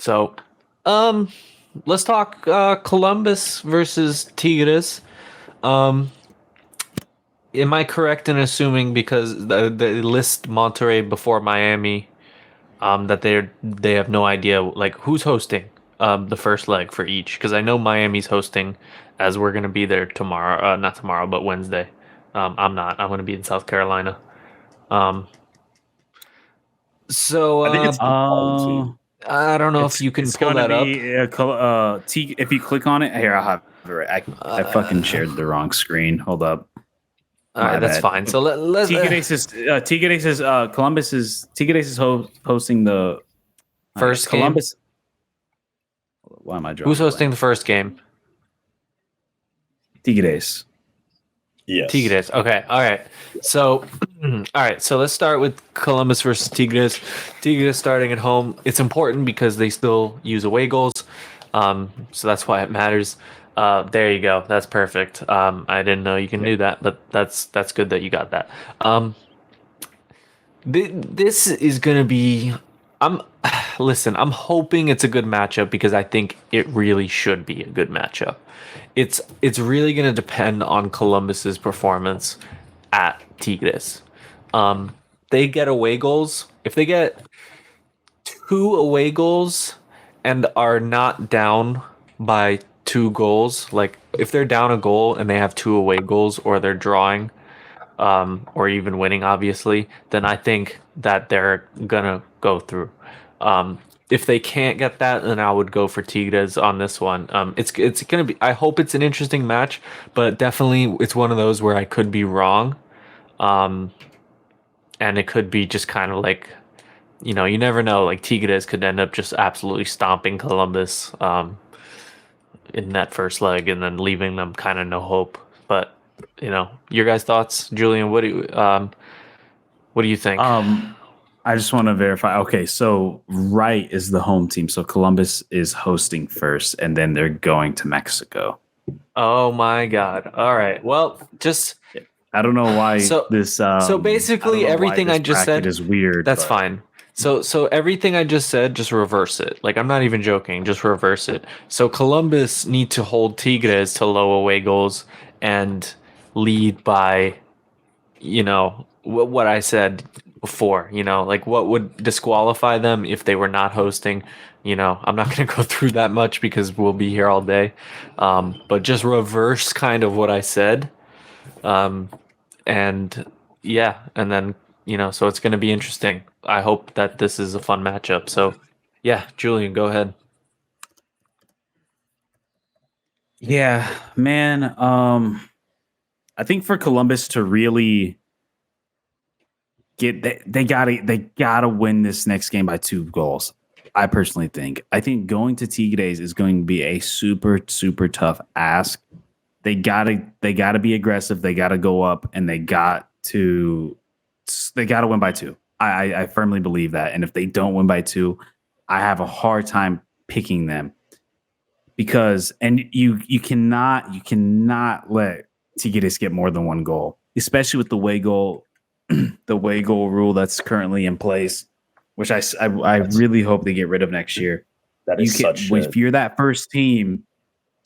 So, um, let's talk Columbus versus Tigres. Um, am I correct in assuming because they list Monterrey before Miami, that they have no idea like who's hosting the first leg for each? Because I know Miami's hosting, as we're gonna be there tomorrow. Not tomorrow, but Wednesday. I'm not. I'm gonna be in South Carolina. Um, so I think it's the home Uh, team. I don't know if it's you can it's pull gonna that up. be T. If you click on it, here I'll have it. I fucking shared the wrong screen. Hold up, All right, my that's bad. fine. So let Columbus is hosting the first game. Columbus. Why am I Who's drawing a hosting blank? the first game? Tigres. Yes. Tigres. Okay. All right. So, all right. So let's start with Columbus versus Tigres. Tigres starting at home. It's important because they still use away goals. So that's why it matters. There you go. That's perfect. I didn't know you can do that, but that's good that you got that. This is gonna be. I'm listen. I'm hoping it's a good matchup because I think it really should be a good matchup. It's really gonna depend on Columbus's performance at Tigres. They get away goals. If they get two away goals and are not down by two goals, like if they're down a goal and they have two away goals or they're drawing, or even winning, obviously, then I think that they're gonna go through. If they can't get that, then I would go for Tigres on this one. It's gonna be. I hope it's an interesting match, but definitely it's one of those where I could be wrong, and it could be just kind of like, you never know. Like Tigres could end up just absolutely stomping Columbus in that first leg, and then leaving them kind of no hope. But your guys' thoughts, Julian? What do you think? I just want to verify. Okay, so Right is the home team. So Columbus is hosting first, and then they're going to Mexico. Oh my God! All right. Well, just I don't know why so this. so I don't basically know why everything this I just bracket said. is weird. That's But fine. So everything I just said, just reverse it. Like I'm not even joking. Just reverse it. So Columbus need to hold Tigres to low away goals and lead by, what I said before. Like what would disqualify them if they were not hosting. I'm not going to go through that much because we'll be here all day. But just reverse kind of what I said. And yeah, and then so it's going to be interesting. I hope that this is a fun matchup. So yeah, Julian, go ahead. yeah, man. I think for Columbus to really they gotta win this next game by 2 goals. I personally think. I think going to Tigres is going to be a super super tough ask. They gotta be aggressive. They gotta go up, and they gotta win by 2. I firmly believe that. And if they don't win by 2, I have a hard time picking them because and you cannot let Tigres get more than 1 goal, especially with the way goal rule that's currently in place, which I really hope they get rid of next year. That is such shit. If you're that first team,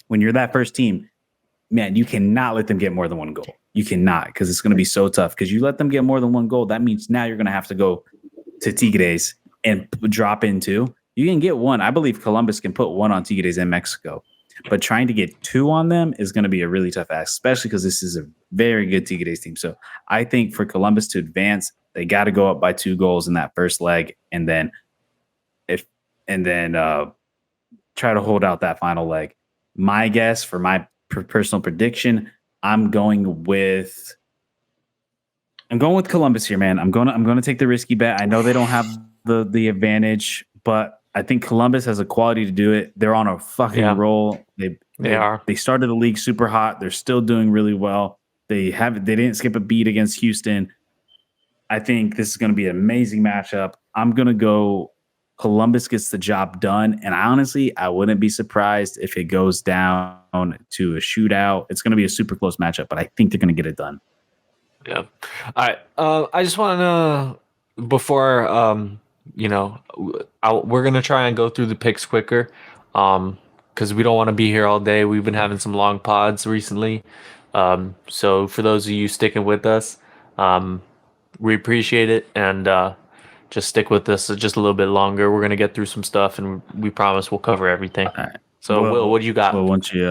when you're that first team, man, you cannot let them get more than 1 goal. You cannot, because it's going to be so tough. Because you let them get more than 1 goal, that means now you're going to have to go to Tigres and drop in 2. You can get 1. I believe Columbus can put 1 on Tigres in Mexico, but trying to get 2 on them is going to be a really tough ask, especially because this is a very good Tigres team. So I think for Columbus to advance, they got to go up by 2 goals in that first leg, and then if and then try to hold out that final leg. My guess for my personal prediction, I'm going with Columbus here, man. I'm going to take the risky bet. I know they don't have the advantage, but I think Columbus has a quality to do it. They're on a fucking roll. They are. They started the league super hot. They're still doing really well. They didn't skip a beat against Houston. I think this is going to be an amazing matchup. I'm going to go Columbus gets the job done. And I wouldn't be surprised if it goes down to a shootout. It's going to be a super close matchup, but I think they're going to get it done. Yeah. All right. I just want to before we're gonna try and go through the picks quicker, because we don't want to be here all day. We've been having some long pods recently, so for those of you sticking with us, we appreciate it, and just stick with us just a little bit longer. We're gonna get through some stuff, and we promise we'll cover everything. Right. So, Will, what do you got? Well, once you,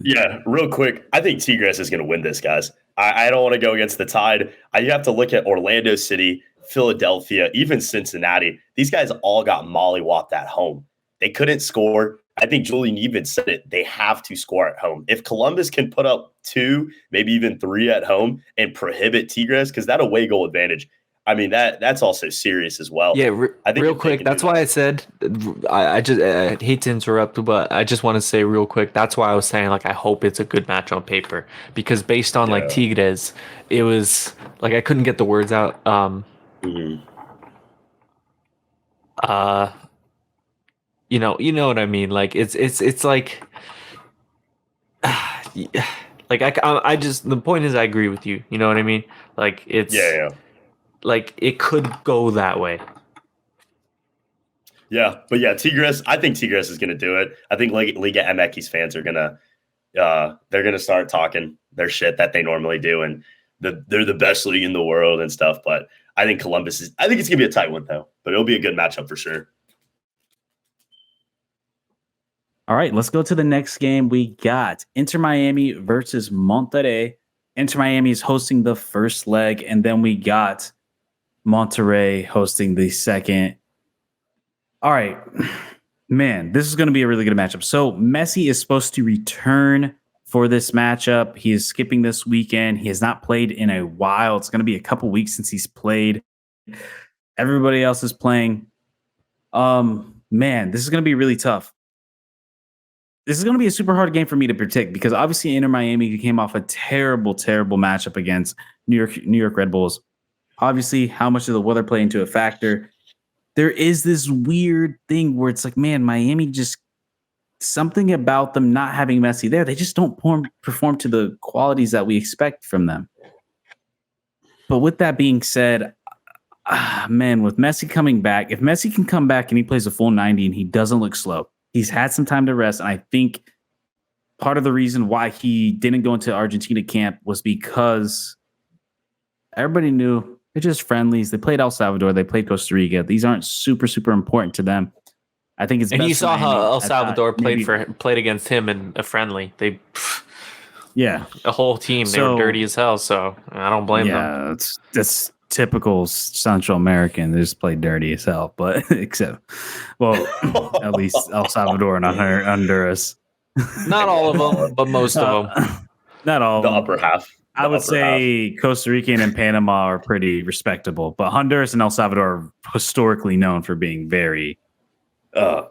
yeah, real quick, I think Tigres is going to win this, guys. I don't want to go against the tide. You have to look at Orlando City, Philadelphia, even Cincinnati. These guys all got mollywopped at home. They couldn't score. I think Julian even said it. They have to score at home. If Columbus can put up 2, maybe even 3 at home and prohibit Tigres, because that away goal advantage, I mean, that's also serious as well. Yeah, I think real quick. That's why I said I hate to interrupt, but I just want to say real quick. That's why I was saying like I hope it's a good match on paper, because based on like Tigres, it was like I couldn't get the words out. You know what I mean. Like it's like, like I just the point is I agree with you. You know what I mean? Like it's like it could go that way. Yeah, but yeah, Tigres. I think Tigres is going to do it. I think Liga MX fans are gonna they're gonna start talking their shit that they normally do, and they're the best league in the world and stuff. But I think Columbus is. I think it's gonna be a tight one though, but it'll be a good matchup for sure. All right, let's go to the next game. We got Inter Miami versus Monterrey. Inter Miami is hosting the first leg, and then we got Monterrey hosting the second. All right, man, this is going to be a really good matchup. So Messi is supposed to return for this matchup. He is skipping this weekend. He has not played in a while. It's going to be a couple weeks since he's played. Everybody else is playing. Man, this is going to be really tough. This is going to be a super hard game for me to predict, because obviously Inter Miami came off a terrible, terrible matchup against New York Red Bulls. Obviously, how much does the weather play into a factor? There is this weird thing where it's like, man, Miami just something about them not having Messi there. They just don't perform to the qualities that we expect from them. But with that being said, man, with Messi coming back, if Messi can come back and he plays a full 90 and he doesn't look slow, he's had some time to rest. And I think part of the reason why he didn't go into Argentina camp was because everybody knew they're just friendlies. They played El Salvador. They played Costa Rica. These aren't super, super important to them. I think it's and best you saw how El Salvador played against him in a friendly. They, a whole team. They were dirty as hell. So I don't blame them. Yeah, that's typical Central American. They just play dirty as hell. But except, well, at least El Salvador and Honduras. Not all of them, but most of them. Not all. The upper half. I would say Costa Rican and Panama are pretty respectable, but Honduras and El Salvador are historically known for being very, dirty.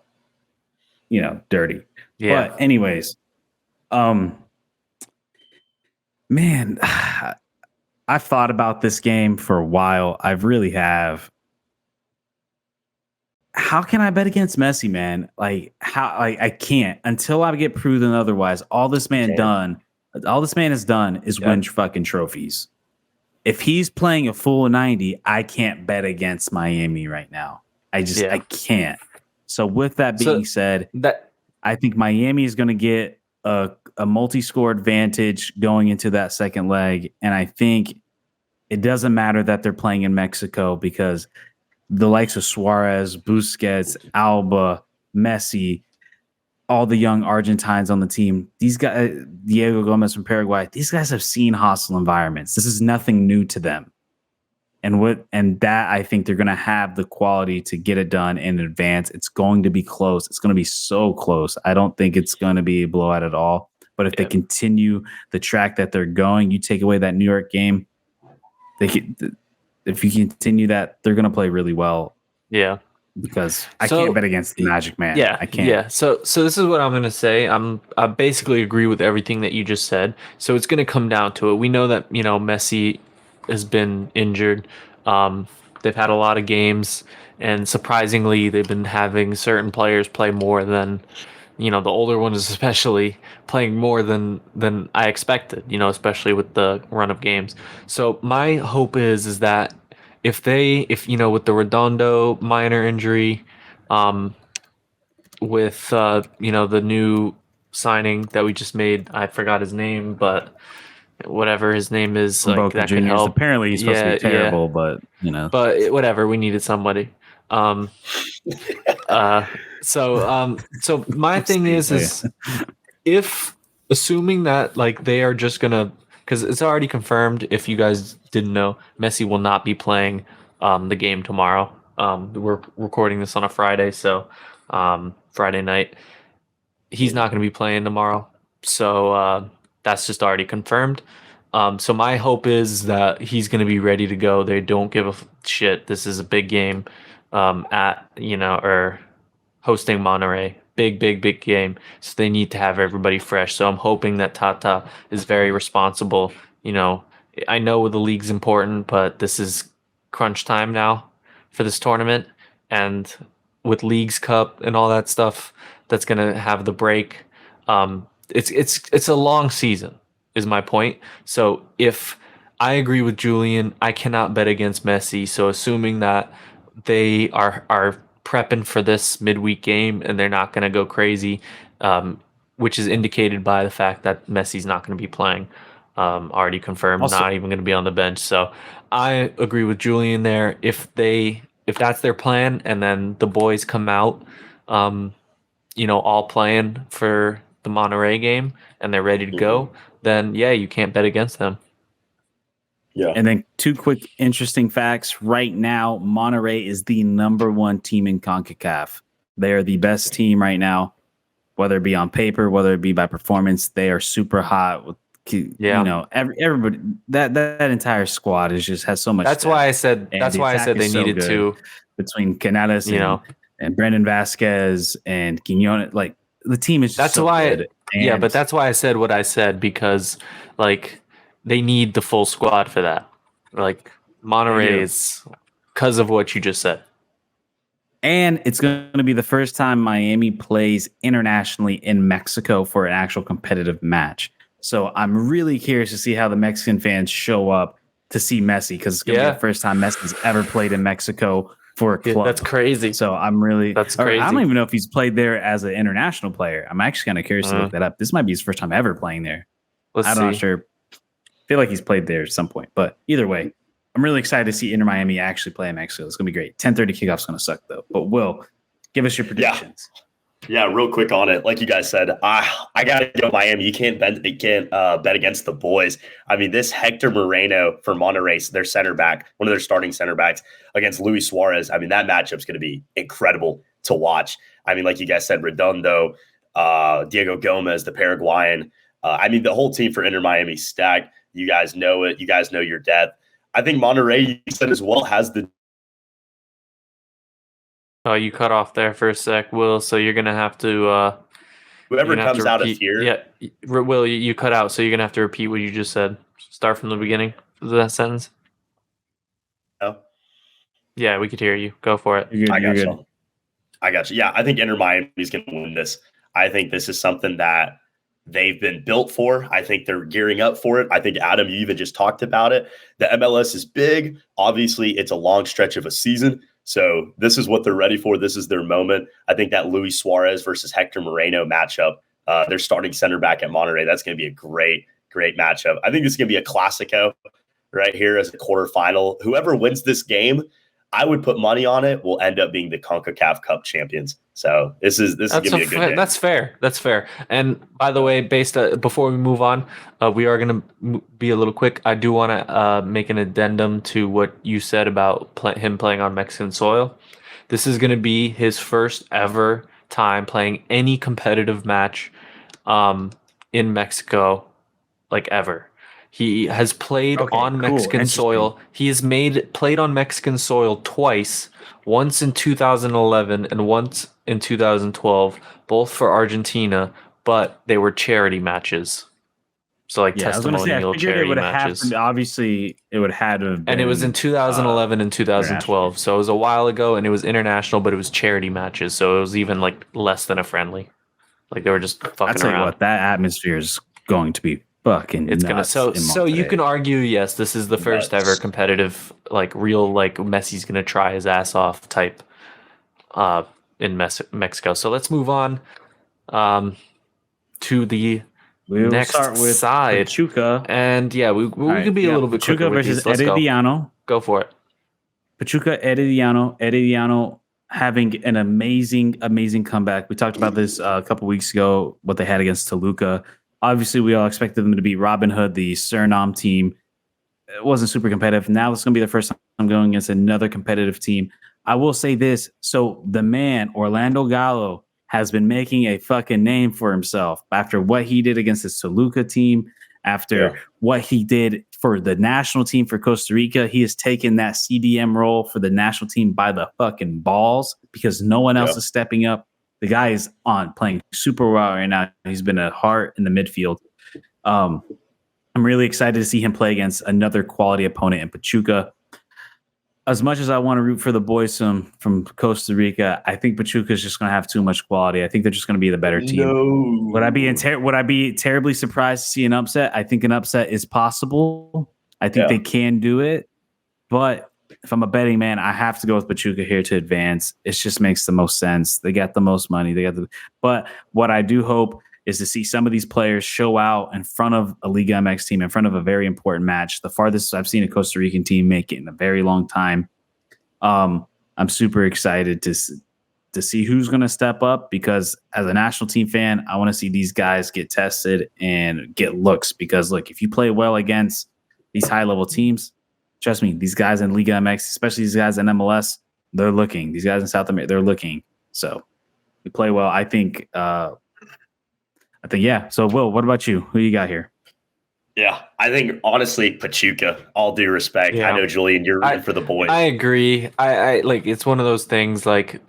Yeah. But anyways, man, I've thought about this game for a while. I really have. How can I bet against Messi, man? Like I can't until I get proven otherwise. All this man has done is win fucking trophies. If he's playing a full 90, I can't bet against Miami right now. I can't. So with that being said, I think Miami is going to get a multi-score advantage going into that second leg. And I think it doesn't matter that they're playing in Mexico, because the likes of Suarez, Busquets, Alba, Messi, all the young Argentines on the team, these guys, Diego Gomez from Paraguay, these guys have seen hostile environments. This is nothing new to them. And that I think they're going to have the quality to get it done in advance. It's going to be close. It's going to be so close. I don't think it's going to be a blowout at all. But if they continue the track that they're going, you take away that New York game, if you continue that, they're going to play really well. Yeah. Because I can't bet against the Magic Man. Yeah, I can't. Yeah. So this is what I'm gonna say. I basically agree with everything that you just said. So it's gonna come down to it. We know that Messi has been injured. They've had a lot of games, and surprisingly, they've been having certain players play more than the older ones, especially playing more than I expected. Especially with the run of games. So my hope is that if with the Redondo minor injury, with the new signing that we just made, I forgot his name, but whatever his name is, From like Boca that could Juniors. help. Apparently, he's supposed to be Yeah. terrible, but Whatever, we needed somebody. Um, so my thing is if assuming that like they are just gonna, because it's already confirmed, if you guys didn't know, Messi will not be playing the game tomorrow. We're recording this on a Friday, so Friday night. He's not going to be playing tomorrow, so that's just already confirmed. So my hope is that he's going to be ready to go. They don't give a shit. This is a big game at or hosting Monterey. Big, big, big game. So they need to have everybody fresh. So I'm hoping that Tata is very responsible. I know the league's important, but this is crunch time now for this tournament. And with Leagues Cup and all that stuff that's gonna have the break, it's a long season, is my point. So if I agree with Julian, I cannot bet against Messi. So assuming that they are prepping for this midweek game and they're not going to go crazy, which is indicated by the fact that Messi's not going to be playing, already confirmed, Also- not even going to be on the bench. So I agree with Julian there. If that's their plan, and then the boys come out, all playing for the Monterey game and they're ready to go, then yeah, you can't bet against them. Yeah. And then 2 quick interesting facts. Right now, Monterey is the #1 team in CONCACAF. They are the best team right now, whether it be on paper, whether it be by performance. They are super hot. Everybody, that entire squad has so much. That's depth. why I said. And That's the why I attack said they is so needed good to. between Canales and Brandon Vasquez and Quinones. Like the team is just That's so why. good. Yeah, And but that's why I said what I said, because like they need the full squad for that. Like Monterey is because of what you just said. And it's going to be the first time Miami plays internationally in Mexico for an actual competitive match. So I'm really curious to see how the Mexican fans show up to see Messi, because it's going to be the first time Messi's ever played in Mexico for a club. That's crazy. So that's crazy. I don't even know if he's played there as an international player. I'm actually kind of curious to look that up. This might be his first time ever playing there. I'm not sure. I feel like he's played there at some point, but either way, I'm really excited to see Inter Miami actually play in Mexico. It's going to be great. 10:30 kickoff's going to suck though. But Will, give us your predictions. Yeah, real quick on it. Like you guys said, I gotta go Miami. You can't bet against the boys. I mean, this Hector Moreno for Monterrey, their center back, one of their starting center backs, against Luis Suarez. I mean, that matchup's going to be incredible to watch. I mean, like you guys said, Redondo, Diego Gomez, the Paraguayan. I mean, the whole team for Inter Miami stacked. You guys know it. You guys know your depth. I think Monterrey, you said as well, has the. Oh, you cut off there for a sec, Will. So you're gonna have to. Whoever comes out of here. Yeah, Will, you cut out, so you're gonna have to repeat what you just said. Start from the beginning of that sentence. Oh. Yeah, we could hear you. Go for it. I got you. Yeah, I think Inter Miami is going to win this. I think this is something that they've been built for. I think they're gearing up for it. I think, Adam, you even just talked about it. The MLS is big. Obviously, it's a long stretch of a season. So this is what they're ready for. This is their moment. I think that Luis Suarez versus Hector Moreno matchup, their starting center back at Monterrey, that's going to be a great, great matchup. I think it's going to be a Classico right here as a quarterfinal. Whoever wins this game, I would put money on it, will end up being the CONCACAF Cup champions. So this is going to be a good game. That's fair. That's fair. And by the way, before we move on, we are going to be a little quick. I do want to make an addendum to what you said about him playing on Mexican soil. This is going to be his first ever time playing any competitive match in Mexico, like ever. He has played on Mexican soil. He has played on Mexican soil twice, once in 2011 and once in 2012, both for Argentina, but they were charity matches. So testimonial charity matches. Obviously, it would have to have been. And it was in 2011 and 2012. So it was a while ago, and it was international, but it was charity matches. So it was even like less than a friendly. Like they were just fucking around. That atmosphere is going to be fucking It's gonna nuts. so you can argue, yes, this is the first ever Nuts. competitive, like real, like Messi's gonna try his ass off type in Mexico. So let's move on to the We'll next start with side. Pachuca. And yeah, we All right, can be a little bit Pachuca quicker with versus these. Let's go. Herediano. Go for it. Pachuca, Herediano having an amazing comeback. We talked about this a couple weeks ago, what they had against Toluca. Obviously, we all expected them to beat Robin Hood, the Suriname team. It wasn't super competitive. Now it's going to be the first time I'm going against another competitive team. I will say this. So the man, Orlando Gallo, has been making a fucking name for himself after what he did against the Toluca team, after what he did for the national team for Costa Rica. He has taken that CDM role for the national team by the fucking balls because no one else is stepping up. The guy is playing super well right now. He's been a heart in the midfield. I'm really excited to see him play against another quality opponent in Pachuca. As much as I want to root for the boys from Costa Rica, I think Pachuca is just going to have too much quality. I think they're just going to be the better team. No. Would I be terribly surprised to see an upset? I think an upset is possible. I think they can do it. But if I'm a betting man, I have to go with Pachuca here to advance. It just makes the most sense. They got the most money. But what I do hope is to see some of these players show out in front of a Liga MX team, in front of a very important match. The farthest I've seen a Costa Rican team make it in a very long time. I'm super excited to see who's going to step up because as a national team fan, I want to see these guys get tested and get looks because, look, if you play well against these high-level teams, trust me, these guys in Liga MX, especially these guys in MLS, they're looking. These guys in South America, they're looking. So we play well. I think, yeah. So, Will, what about you? Who you got here? Yeah, I think honestly, Pachuca. All due respect, Yeah. I know Julian, you're rooting for the boys. I agree. I like it's one of those things like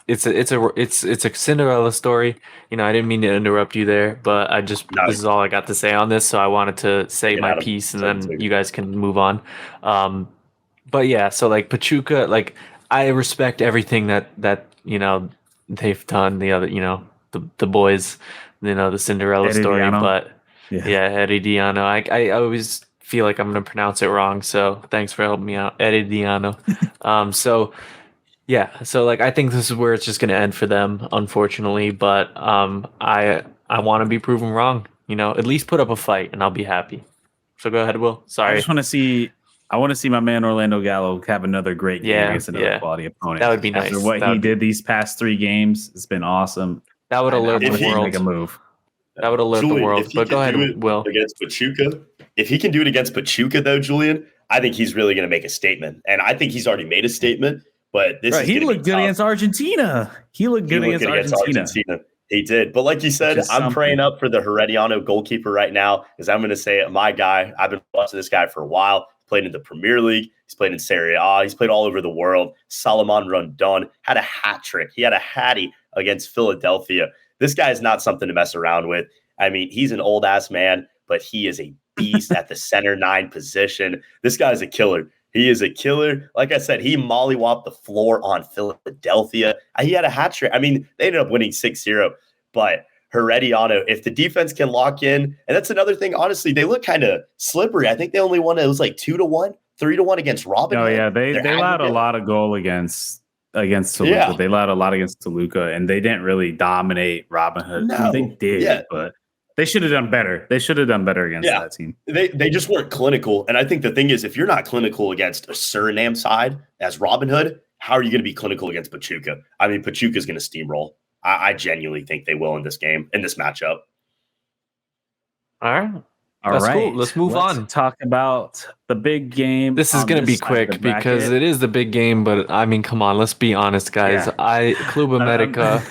it's a Cinderella story. You know, I didn't mean to interrupt you there, but this is all I got to say on this, so I wanted to say my piece and then you guys can move on. But yeah, so like Pachuca, like I respect everything that you know they've done. The other, you know, the boys, you know, the Cinderella story, but. Yeah, Herediano. I always feel like I'm going to pronounce it wrong, so thanks for helping me out, Herediano. So like I think this is where it's just going to end for them, unfortunately. But I want to be proven wrong. You know, at least put up a fight, and I'll be happy. So go ahead, Will. Sorry. I just want to see. I want to see my man Orlando Gallo have another great game against another quality opponent. That would be nice. After what he did these past 3 games, it's been awesome. That would alert the world. Make a move. That would alert the world. But go ahead, Will. Against Pachuca, if he can do it against Pachuca, though, Julian, I think he's really going to make a statement. And I think he's already made a statement. But this he looked good against Argentina. He looked good against Argentina. He did. But like you said, I'm praying up for the Herediano goalkeeper right now because I'm going to say my guy. I've been watching this guy for a while. Played in the Premier League. He's played in Serie A. He's played all over the world. Salomon Rondon had a hat trick. He had a hattie against Philadelphia. This guy is not something to mess around with. I mean, he's an old-ass man, but he is a beast at the center 9 position. This guy's a killer. He is a killer. Like I said, he mollywopped the floor on Philadelphia. He had a hat trick. I mean, they ended up winning 6-0. But Herediano, if the defense can lock in, and that's another thing, honestly, they look kind of slippery. I think they only won, it was like 2-1, 3-1 against Robin. Oh, yeah. They allowed a lot of goal against Toluca. Yeah. They allowed a lot against Toluca, and they didn't really dominate Robin Hood. No. I mean, they did, but they should have done better. They should have done better against that team. They just weren't clinical. And I think the thing is, if you're not clinical against a Suriname side as Robin Hood, how are you going to be clinical against Pachuca? I mean, Pachuca's going to steamroll. I genuinely think they will in this game, in this matchup. All right. That's cool. Let's move on. Talk about the big game. This is going to be quick because it is the big game. But I mean, come on, let's be honest, guys. Club America.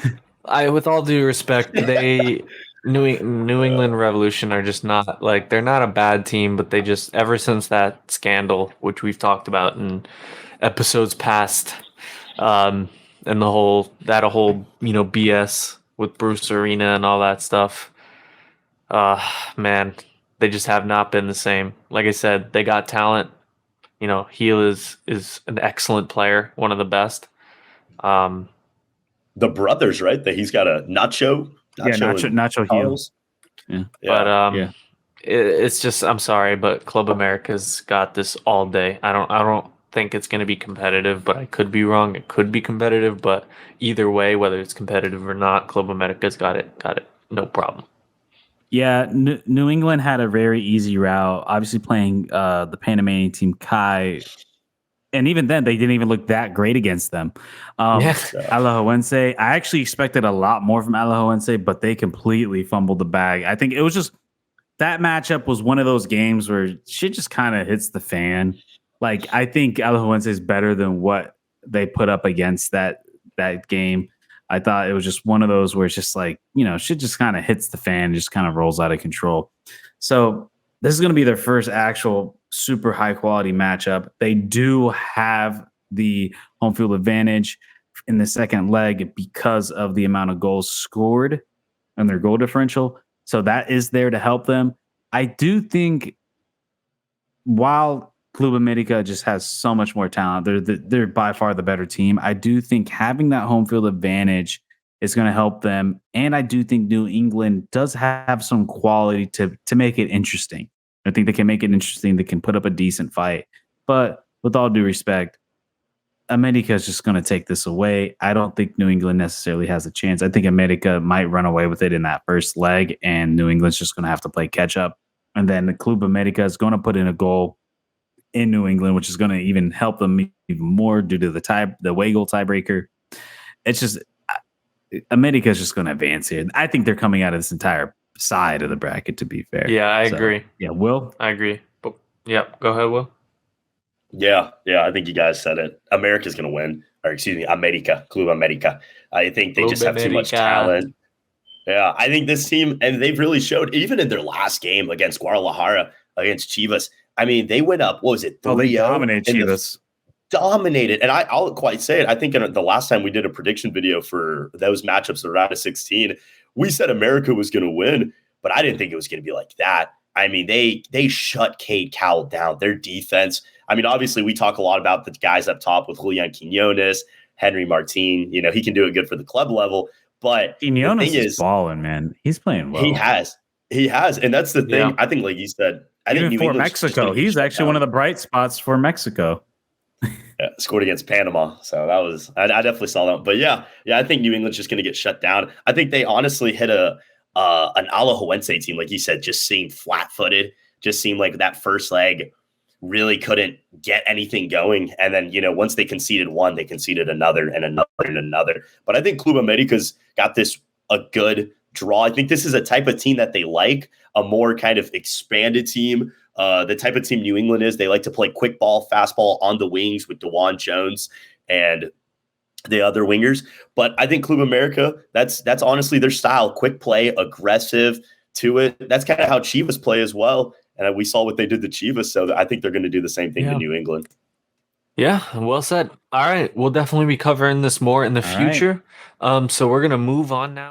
With all due respect, New England Revolution are just not like they're not a bad team, but they just ever since that scandal, which we've talked about in episodes past, and the whole BS with Bruce Arena and all that stuff. Man. They just have not been the same. Like I said, they got talent. You know, Heel is an excellent player, one of the best. The brothers, right? That he's got a Nacho Heel. Yeah. Yeah. It's just, I'm sorry, but Club America's got this all day. I don't think it's going to be competitive, but I could be wrong. It could be competitive, but either way, whether it's competitive or not, Club America's got it. Got it. No problem. Yeah, New England had a very easy route. Obviously, playing the Panamanian team Kai, and even then, they didn't even look that great against them. Yeah. Alajuelense, I actually expected a lot more from Alajuelense, but they completely fumbled the bag. I think it was just that matchup was one of those games where shit just kind of hits the fan. Like I think Alajuelense is better than what they put up against that game. I thought it was just one of those where it's just like, shit just kind of hits the fan, just kind of rolls out of control. So this is going to be their first actual super high quality matchup. They do have the home field advantage in the second leg because of the amount of goals scored and their goal differential. So that is there to help them. I do think while Club America just has so much more talent, they're by far the better team. I do think having that home field advantage is going to help them. And I do think New England does have some quality to make it interesting. I think they can make it interesting. They can put up a decent fight. But with all due respect, America is just going to take this away. I don't think New England necessarily has a chance. I think America might run away with it in that first leg, and New England's just going to have to play catch up. And then the Club America is going to put in a goal in New England, which is going to even help them even more due to the away goal tiebreaker. It's just America is just going to advance here. I think they're coming out of this entire side of the bracket, to be fair. Yeah, I agree. Yeah, Will? I agree. But yeah, go ahead, Will. Yeah, I think you guys said it. America's going to win. Or excuse me, Club America. I think they just have too much talent. Yeah, I think this team, and they've really showed, even in their last game against Guadalajara, against Chivas, I mean, they went up, what was it, 3-0? They dominated Chivas. Dominated. And I'll quite say it. I think in the last time we did a prediction video for those matchups around 16, we said America was going to win, but I didn't think it was going to be like that. I mean, they shut Cade Cowell down. Their defense. I mean, obviously, we talk a lot about the guys up top with Julian Quinones, Henry Martin. He can do it good for the club level. But Quinones is balling, man. He's playing well. He has. And that's the thing. Yeah. I think, like you said, even for Mexico, he's actually one of the bright spots for Mexico. Yeah, scored against Panama. So that was, I definitely saw that. But yeah, I think New England's just going to get shut down. I think they honestly hit an Alajuelense team, like you said, just seemed flat-footed, just seemed like that first leg really couldn't get anything going. And then, once they conceded one, they conceded another and another and another. But I think Club America's got a good draw. I think this is a type of team that they like, a more kind of expanded team. The type of team New England is, they like to play quick ball, fastball on the wings with DeJuan Jones and the other wingers. But I think Club America, that's honestly their style. Quick play, aggressive to it. That's kind of how Chivas play as well. And we saw what they did to Chivas. So I think they're going to do the same thing to New England. Yeah, well said. All right. We'll definitely be covering this more in the future. So we're going to move on now.